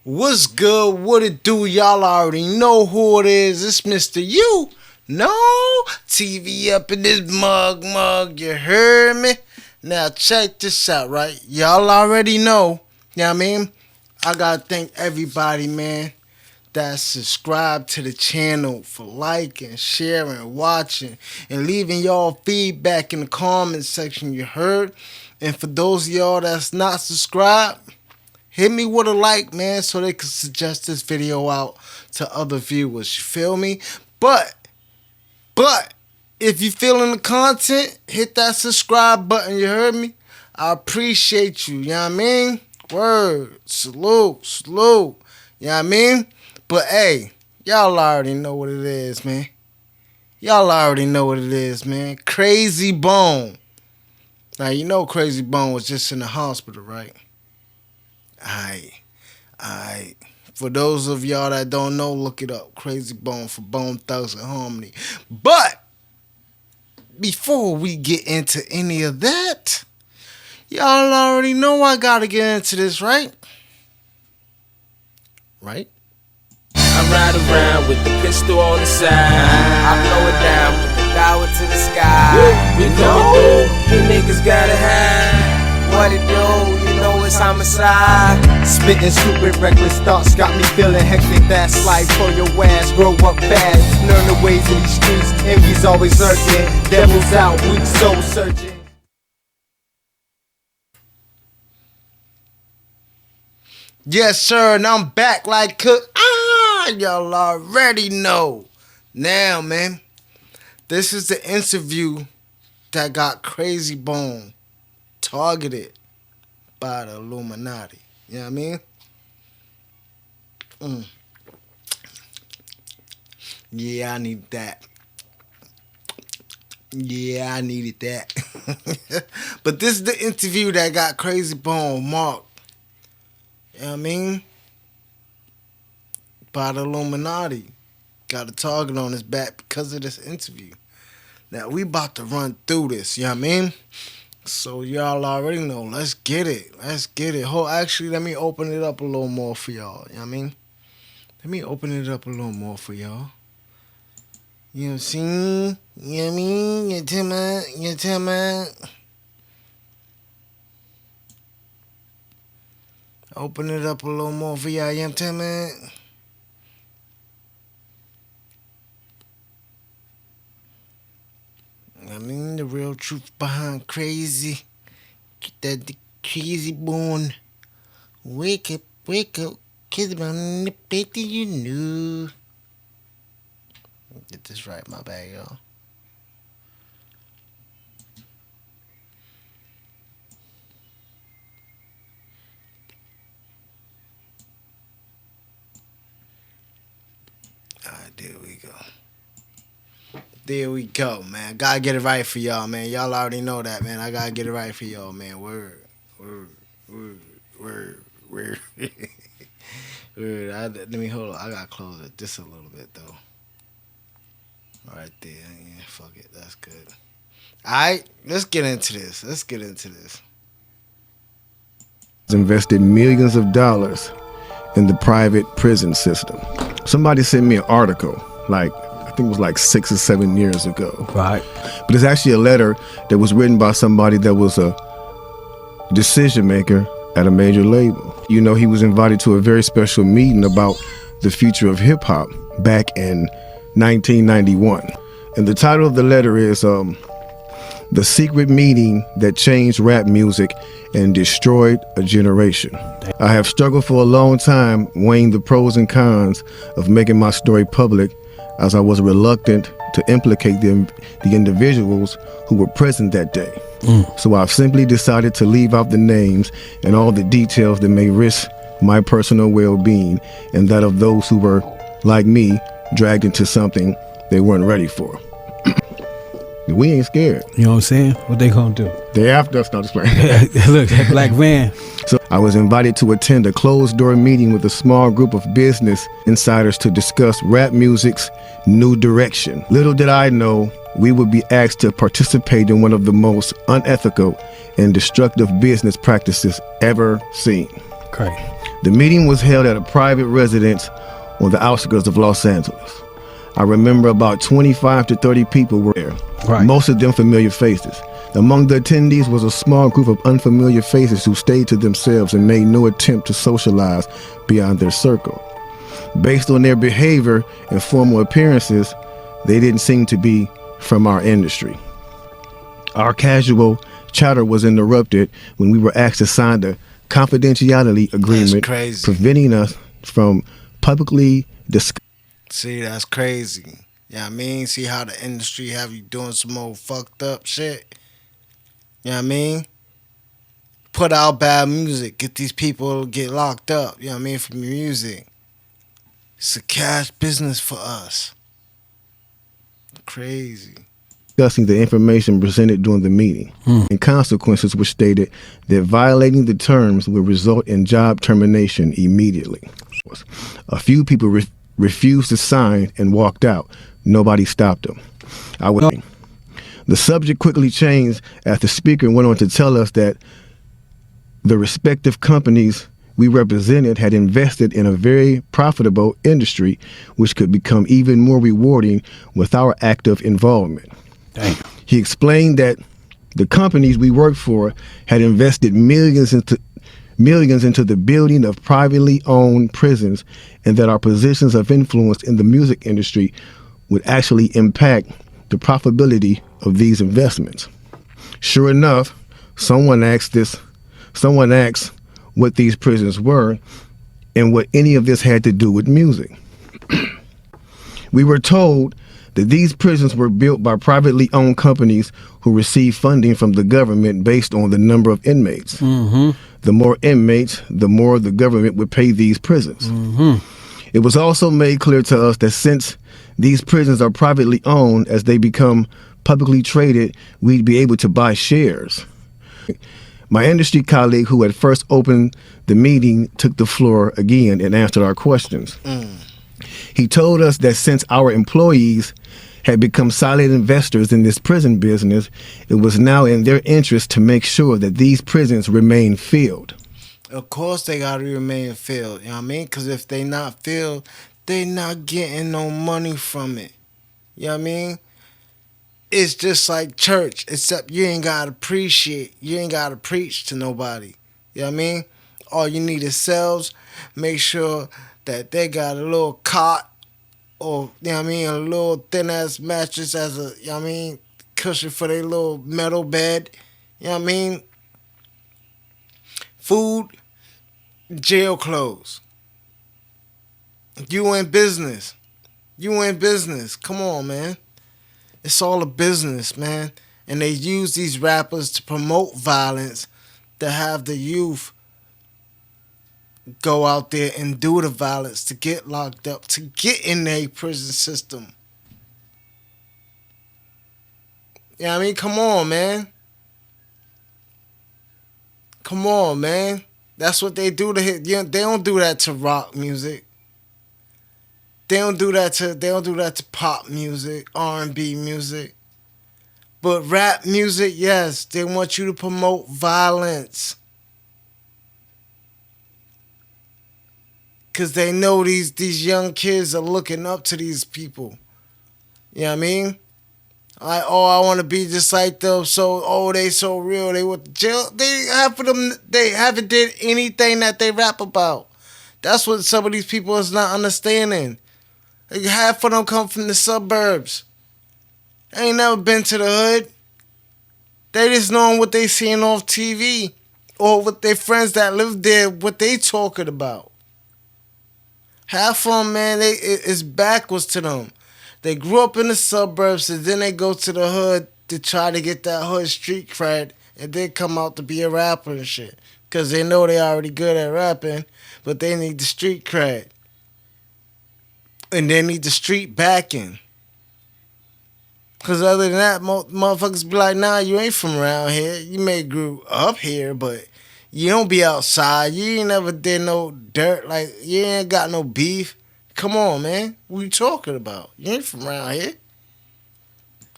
What's good? What it do? Y'all already know who it is. It's Mr. UKNOOo TV up in this mug. You heard me? Now check this out, right? Y'all already know. You know what I mean? I gotta thank everybody, man, that subscribed to the channel for liking, sharing, watching, and leaving y'all feedback in the comment section. You heard? And for those of y'all that's not subscribed, hit me with a like, man, so they can suggest this video out to other viewers. You feel me? But if you feeling the content, hit that subscribe button. You heard me? I appreciate you. You know what I mean? Word. Salute. You know what I mean? But hey, y'all already know what it is, man. Y'all already know what it is, man. Krayzie Bone. Now, you know Krayzie Bone was just in the hospital, right? Aight. For those of y'all that don't know, look it up. Krayzie Bone for Bone Thugs and Harmony. But before we get into any of that, y'all already know I gotta get into this, right? Right? I ride around with the pistol on the side. I blow it down, put the power to the sky. You know, you niggas gotta have what it do, you know it's homicide. Spitting stupid reckless thoughts got me feeling hectic. That's life for your ass, grow up fast. Learn the ways of these streets, envy's always lurking. Devil's out, weak soul searching. Yes, sir, and I'm back like cook. Y'all already know. Now, man, this is the interview that got Krayzie Bone targeted by the Illuminati. You know what I mean? Yeah, I need that. Yeah, I needed that. But this is the interview that got Krayzie Bone marked. You know what I mean? By the Illuminati. Got a target on his back because of this interview. Now, we about to run through this. You know what I mean? So, y'all already know. Let's get it. Actually, let me open it up a little more for y'all. You know what I mean? Let me open it up a little more for y'all. You know what I'm saying? You know what I mean? You tell me. Open it up a little more for y'all. You know what I'm saying? I mean, the real truth behind Krayzie. That the Krayzie Bone. Wake up, kids on the bed, you knew. Get this right, my bad, y'all. Alright, there we go, man. Gotta get it right for y'all, man. Y'all already know that, man. I gotta get it right for y'all, man. Word. Let me hold on. I gotta close it just a little bit, though. Right there. Yeah, fuck it. That's good. Alright, let's get into this. Invested millions of dollars in the private prison system. Somebody sent me an article, I think it was like 6 or 7 years ago. Right. But it's actually a letter that was written by somebody that was a decision maker at a major label. You know, he was invited to a very special meeting about the future of hip hop back in 1991. And the title of the letter is The Secret Meeting That Changed Rap Music and Destroyed a Generation. I have struggled for a long time weighing the pros and cons of making my story public, as I was reluctant to implicate the individuals who were present that day. So I've simply decided to leave out the names and all the details that may risk my personal well-being and that of those who were, like me, dragged into something they weren't ready for. We ain't scared. You know what I'm saying? What they gonna do? They after us, not just playing. Look, that black van. So I was invited to attend a closed-door meeting with a small group of business insiders to discuss rap music's new direction. Little did I know we would be asked to participate in one of the most unethical and destructive business practices ever seen. Okay. The meeting was held at a private residence on the outskirts of Los Angeles. I remember about 25 to 30 people were there, most of them familiar faces. Among the attendees was a small group of unfamiliar faces who stayed to themselves and made no attempt to socialize beyond their circle. Based on their behavior and formal appearances, they didn't seem to be from our industry. Our casual chatter was interrupted when we were asked to sign the confidentiality agreement, preventing us from publicly discussing. See, that's crazy. You know what I mean? See how the industry have you doing some old fucked up shit? You know what I mean? Put out bad music, get these people get locked up, you know what I mean, from music. It's a cash business for us. Crazy. Discussing the information presented during the meeting, and consequences were stated that violating the terms would result in job termination immediately. A few people refused to sign and walked out. Nobody stopped them. The subject quickly changed as the speaker went on to tell us that the respective companies we represented had invested in a very profitable industry, which could become even more rewarding with our active involvement. Damn. He explained that the companies we worked for had invested millions into the building of privately owned prisons, and that our positions of influence in the music industry would actually impact the profitability of these investments. Sure enough, someone asked what these prisons were and what any of this had to do with music. We were told that these prisons were built by privately owned companies who received funding from the government based on the number of inmates. The more inmates, the more the government would pay these prisons. It was also made clear to us that since these prisons are privately owned, as they become publicly traded, we'd be able to buy shares. My industry colleague who had first opened the meeting took the floor again and answered our questions. He told us that since our employees had become silent investors in this prison business, it was now in their interest to make sure that these prisons remain filled. Of course they gotta remain filled, you know what I mean? Because if they not filled, they not getting no money from it. You know what I mean? It's just like church, except you ain't gotta preach to nobody. You know what I mean? All you need is cells. Make sure that they got a little cot, or, you know what I mean, a little thin-ass mattress as a, you know what I mean, cushion for their little metal bed. You know what I mean? Food, jail clothes. You in business. Come on, man. It's all a business, man. And they use these rappers to promote violence, to have the youth go out there and do the violence, to get locked up, to get in a prison system. You know what I mean? Come on, man. Come on, man. That's what they do to hit. You know, they don't do that to rock music. They don't do that to pop music, R&B music. But rap music, yes, they want you to promote violence. Because they know these young kids are looking up to these people. You know what I mean? Like, oh, I want to be just like them. So, oh, they so real. They went to jail. They haven't did anything that they rap about. That's what some of these people is not understanding. Like, half of them come from the suburbs. They ain't never been to the hood. They just knowing what they seeing off TV, or with their friends that live there, what they talking about. Half of them, man, it's backwards to them. They grew up in the suburbs, and then they go to the hood to try to get that hood street cred, and then come out to be a rapper and shit. Because they know they already good at rapping, but they need the street cred. And they need the street backing. Because other than that, motherfuckers be like, nah, you ain't from around here. You may grew up here, but you don't be outside. You ain't never did no dirt. Like, you ain't got no beef. Come on, man. What you talking about? You ain't from around here.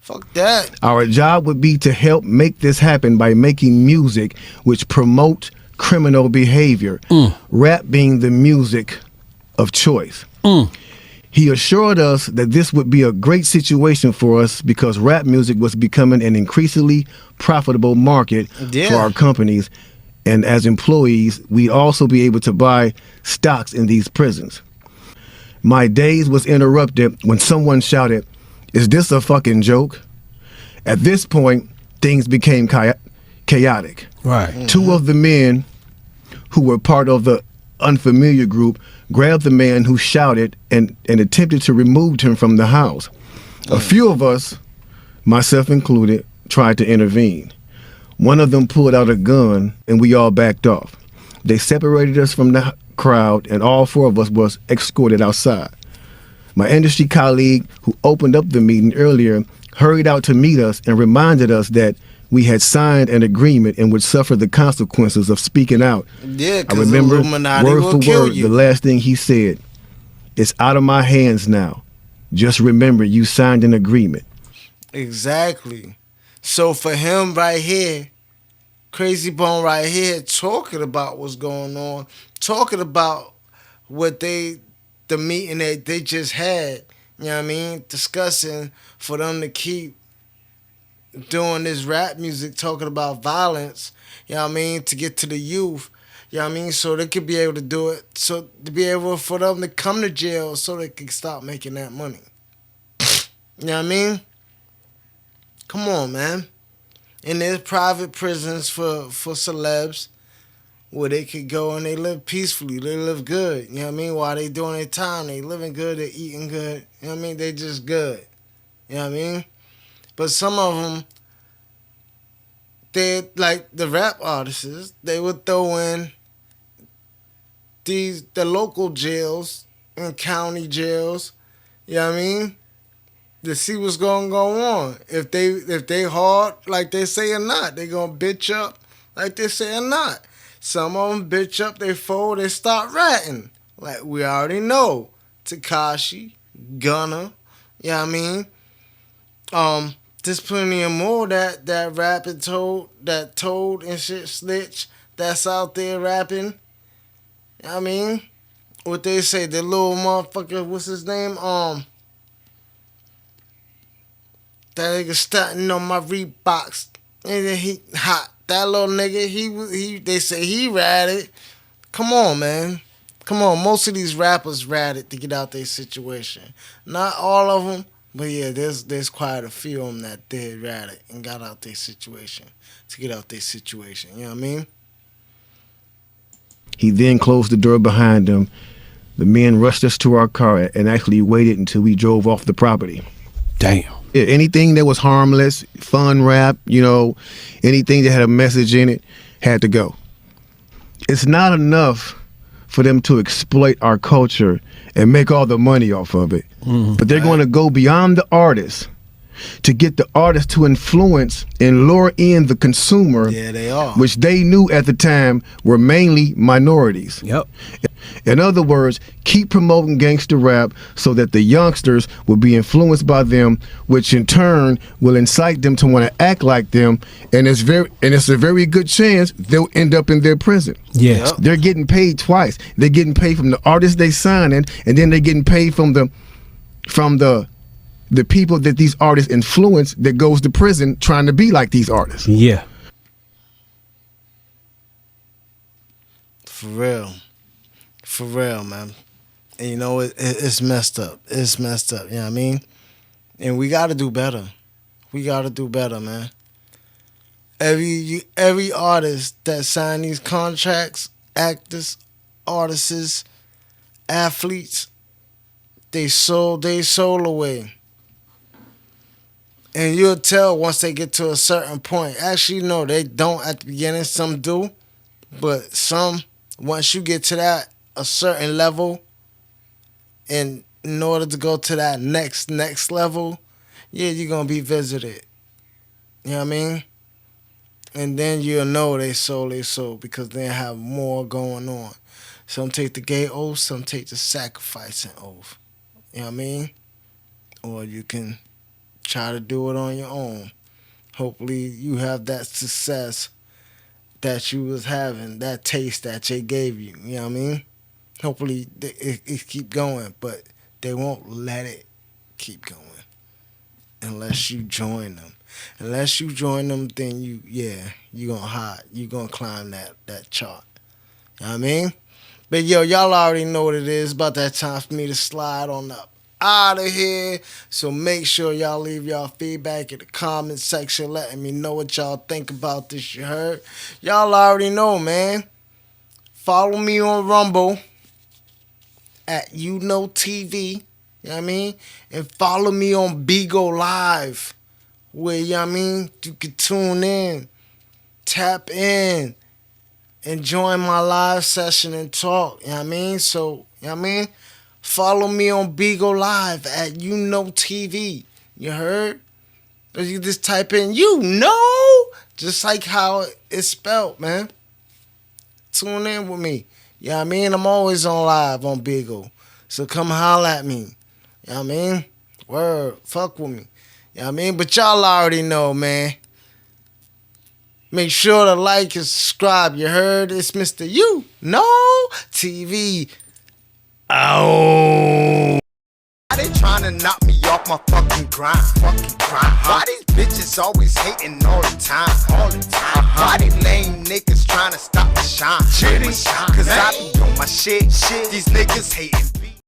Fuck that. Our job would be to help make this happen by making music which promote criminal behavior, rap being the music of choice. He assured us that this would be a great situation for us because rap music was becoming an increasingly profitable market for our companies, and as employees, we'd also be able to buy stocks in these prisons. My days was interrupted when someone shouted, "Is this a fucking joke?" At this point, things became chaotic. Right. Two of the men who were part of the unfamiliar group grabbed the man who shouted and attempted to remove him from the house. A few of us, myself included, tried to intervene. One of them pulled out a gun and we all backed off. They separated us from the crowd and all four of us was escorted outside. My industry colleague who opened up the meeting earlier hurried out to meet us and reminded us that we had signed an agreement and would suffer the consequences of speaking out. Yeah, I because remember Illuminati word will for kill word you. the last thing he said. "It's out of my hands now. Just remember you signed an agreement." Exactly. So for him right here, Krayzie Bone right here, talking about what's going on, talking about what the meeting that they just had, you know what I mean, discussing for them to keep doing this rap music, talking about violence, you know what I mean, to get to the youth, you know what I mean, so they could be able to do it, so to be able for them to come to jail so they can stop making that money. You know what I mean? Come on, man. And there's private prisons for celebs where they could go and they live peacefully. They live good. You know what I mean? While they doing their time, they living good, they eating good. You know what I mean? They just good. You know what I mean? But some of them, they like the rap artists, they would throw in the local jails and county jails. You know what I mean? To see what's gonna go on. If they hard like they say or not, they gonna bitch up like they say or not. Some of them bitch up, they fold, they start ratting. Like we already know. Tekashi, Gunna, you know what I mean? There's plenty of more that rapping told and shit snitch that's out there rapping. You know what I mean? What they say, the little motherfucker, what's his name? That nigga stunting on my Reeboks. Nigga, he hot. That little nigga, he they say he ratted. Come on, man. Come on. Most of these rappers ratted to get out their situation. Not all of them, but yeah, there's quite a few of them that did ratted and got out their situation to get out their situation. You know what I mean? He then closed the door behind him. The men rushed us to our car and actually waited until we drove off the property. Damn. Yeah, anything that was harmless, fun rap, anything that had a message in it had to go. It's not enough for them to exploit our culture and make all the money off of it. But they're going to go beyond the artist to get the artist to influence and lure in the consumer. Yeah, they are. Which they knew at the time were mainly minorities. Yep. In other words, keep promoting gangster rap so that the youngsters will be influenced by them, which in turn will incite them to want to act like them, and it's a very good chance they'll end up in their prison. Yes. Yep. They're getting paid twice. They're getting paid from the artists they signing, and then they're getting paid from the people that these artists influence that goes to prison trying to be like these artists. Yeah. For real, man. And you know, it's messed up. It's messed up, you know what I mean? And we got to do better. We got to do better, man. Every artist that signed these contracts, actors, artists, athletes, they sold away. And you'll tell once they get to a certain point. Actually, no, they don't at the beginning. Some do. But some, once you get to a certain level, and in order to go to that next level, yeah, you're going to be visited. You know what I mean? And then you'll know they sold because they have more going on. Some take the gay oath, some take the sacrificing oath. You know what I mean? Or you can try to do it on your own. Hopefully you have that success that you was having, that taste that they gave you. You know what I mean? Hopefully it keep going, but they won't let it keep going unless you join them. Unless you join them, then you gonna hide. You gonna climb that chart. You know what I mean? But yo, y'all already know what it is. About that time for me to slide on up out of here. So make sure y'all leave y'all feedback in the comment section, letting me know what y'all think about this. You heard? Y'all already know, man. Follow me on Rumble at UKNOOo Tv. You know what I mean? And follow me on BIGOLIVE, where, you know what I mean, you can tune in, tap in, and join my live session and talk. You know what I mean? So, you know what I mean? Follow me on BIGOLIVE at UKNOOo Tv. You heard? Or you just type in just like how it's spelled, man. Tune in with me. You know what I mean? I'm always on live on Bigo. So come holla at me. You know what I mean? Word. Fuck with me. You know what I mean? But y'all already know, man. Make sure to like and subscribe. You heard? It's Mr. UKNOOo TV. Oh. Why they tryna knock me off my fucking grind? Why these bitches always hating all the time? Why they lame niggas tryna stop the shine? Cause I be on my shit. These niggas hating.